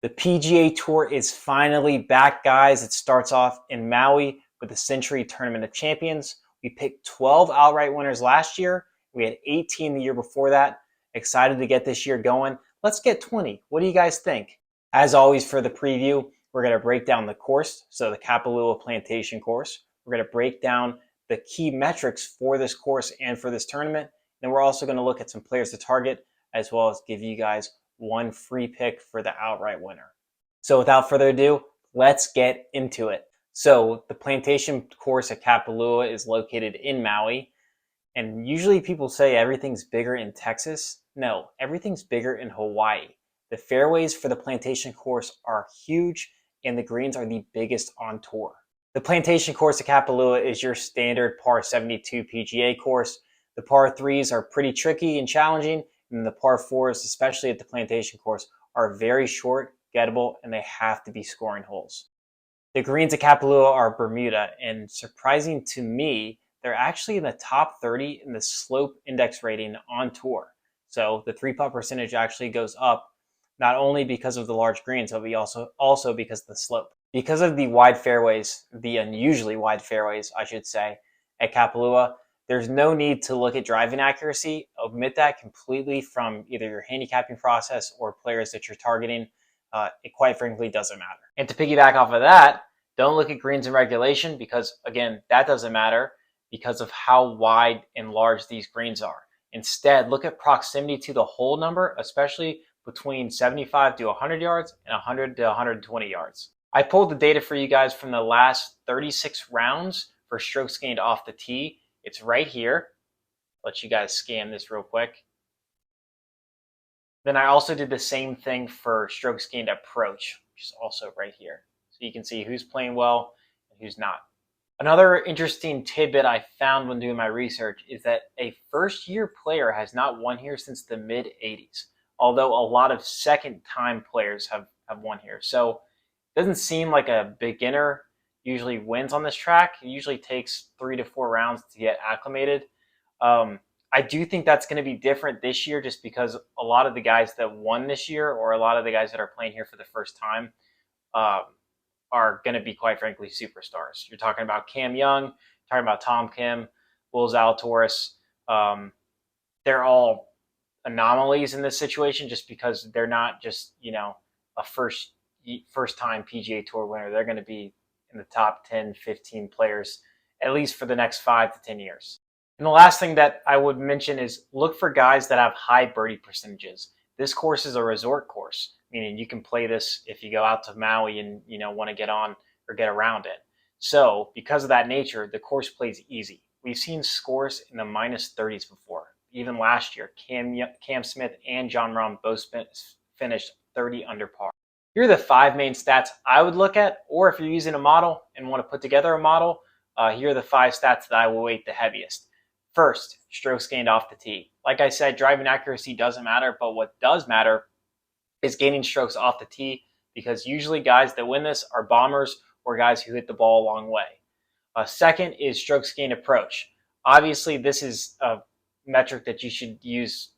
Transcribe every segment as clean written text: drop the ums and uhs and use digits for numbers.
The PGA Tour is finally back, guys. It starts off in Maui with the Sentry Tournament of Champions. We picked 12 outright winners last year. We had 18 the year before that. Excited to get this year going. Let's get 20. What do you guys think? As always, for the preview, we're going to break down the course, so the Kapalua Plantation course. We're going to break down the key metrics for this course and for this tournament. And we're also going to look at some players to target, as well as give you guys one free pick for the outright winner. So without further ado, let's get into it. So the Plantation course at Kapalua is located in Maui. And usually people say everything's bigger in Texas. No, everything's bigger in Hawaii. The fairways for the Plantation course are huge, and the greens are the biggest on tour. The Plantation course at Kapalua is your standard par 72 PGA course. The par 3s are pretty tricky and challenging, and the par 4s, especially at the Plantation course, are very short, gettable, and they have to be scoring holes. The greens at Kapalua are Bermuda, and surprising to me, they're actually in the top 30 in the slope index rating on tour. So the 3-putt percentage actually goes up, not only because of the large greens, but also because of the slope. Because of the wide fairways, the unusually wide fairways, I should say, at Kapalua, there's no need to look at driving accuracy. Omit that completely from either your handicapping process or players that you're targeting. It quite frankly doesn't matter. And to piggyback off of that, don't look at greens in regulation because, again, that doesn't matter because of how wide and large these greens are. Instead, look at proximity to the hole number, especially between 75 to 100 yards and 100 to 120 yards. I pulled the data for you guys from the last 36 rounds for strokes gained off the tee. It's right here. Let you guys scan this real quick. Then I also did the same thing for strokes gained approach, which is also right here. So you can see who's playing well and who's not. Another interesting tidbit I found when doing my research is that a first-year player has not won here since the mid-'80s, although a lot of second-time players have won here. So it doesn't seem like a beginner usually wins on this track. It usually takes 3 to 4 rounds to get acclimated. I do think that's going to be different this year just because a lot of the guys that won this year or a lot of the guys that are playing here for the first time are going to be, quite frankly, superstars. You're talking about Cam Young, talking about Tom Kim, Will Zalatoris. They're all anomalies in this situation just because they're not just, a first-time PGA Tour winner. They're going to be in the top 10, 15 players, at least for the next 5 to 10 years. And the last thing that I would mention is look for guys that have high birdie percentages. This course is a resort course, meaning you can play this if you go out to Maui and want to get on or get around it. So because of that nature, the course plays easy. We've seen scores in the minus 30s before. Even last year, Cam Smith and Jon Rahm both finished 30 under par. Here are the 5 main stats I would look at, or if you're using a model and want to put together a model, here are the 5 stats that I will weight the heaviest. First, strokes gained off the tee. Like I said, driving accuracy doesn't matter, but what does matter is gaining strokes off the tee because usually guys that win this are bombers or guys who hit the ball a long way. Second is strokes gained approach. Obviously, this is a metric that you should use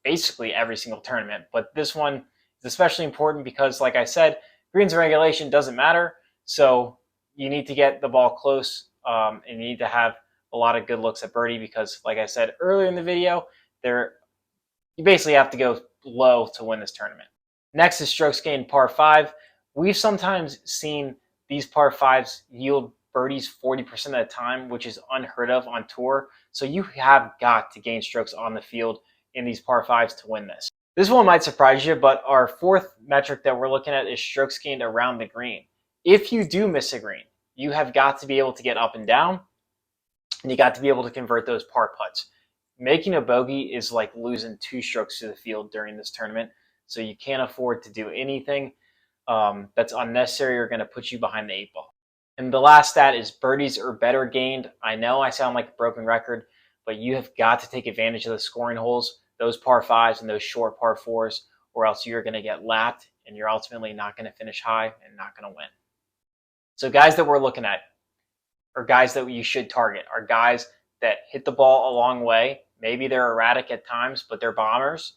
basically every single tournament, but this one is especially important because, like I said, greens in regulation doesn't matter, so you need to get the ball close and you need to have a lot of good looks at birdie because, like I said earlier in the video, you basically have to go low to win this tournament. Next is strokes gained par 5. We've sometimes seen these par 5s yield birdies 40% of the time, which is unheard of on tour. So you have got to gain strokes on the field in these par 5s to win this. This one might surprise you, but our 4th metric that we're looking at is strokes gained around the green. If you do miss a green, you have got to be able to get up and down, and you got to be able to convert those par putts. Making a bogey is like losing 2 strokes to the field during this tournament, so you can't afford to do anything that's unnecessary or going to put you behind the 8 ball. And the last stat is birdies or better gained. I know I sound like a broken record, but you have got to take advantage of the scoring holes, those par 5s and those short par 4s, or else you're going to get lapped and you're ultimately not going to finish high and not going to win. So guys that we're looking at, or guys that you should target, are guys that hit the ball a long way. Maybe they're erratic at times, but they're bombers,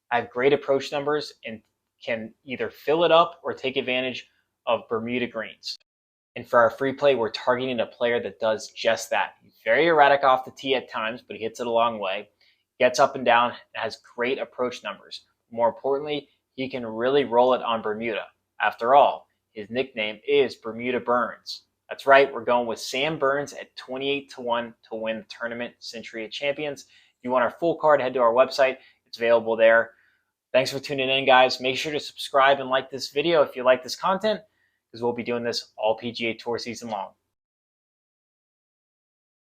have great approach numbers, and can either fill it up or take advantage of Bermuda greens. And for our free play, we're targeting a player that does just that. He's very erratic off the tee at times, but he hits it a long way, gets up and down, and has great approach numbers. More importantly, he can really roll it on Bermuda. After all, his nickname is Bermuda Burns. That's right, we're going with Sam Burns at 28-1 to win the tournament, Sentry Champions. If you want our full card, head to our website. It's available there. Thanks for tuning in, guys. Make sure to subscribe and like this video if you like this content, because we'll be doing this all PGA Tour season long.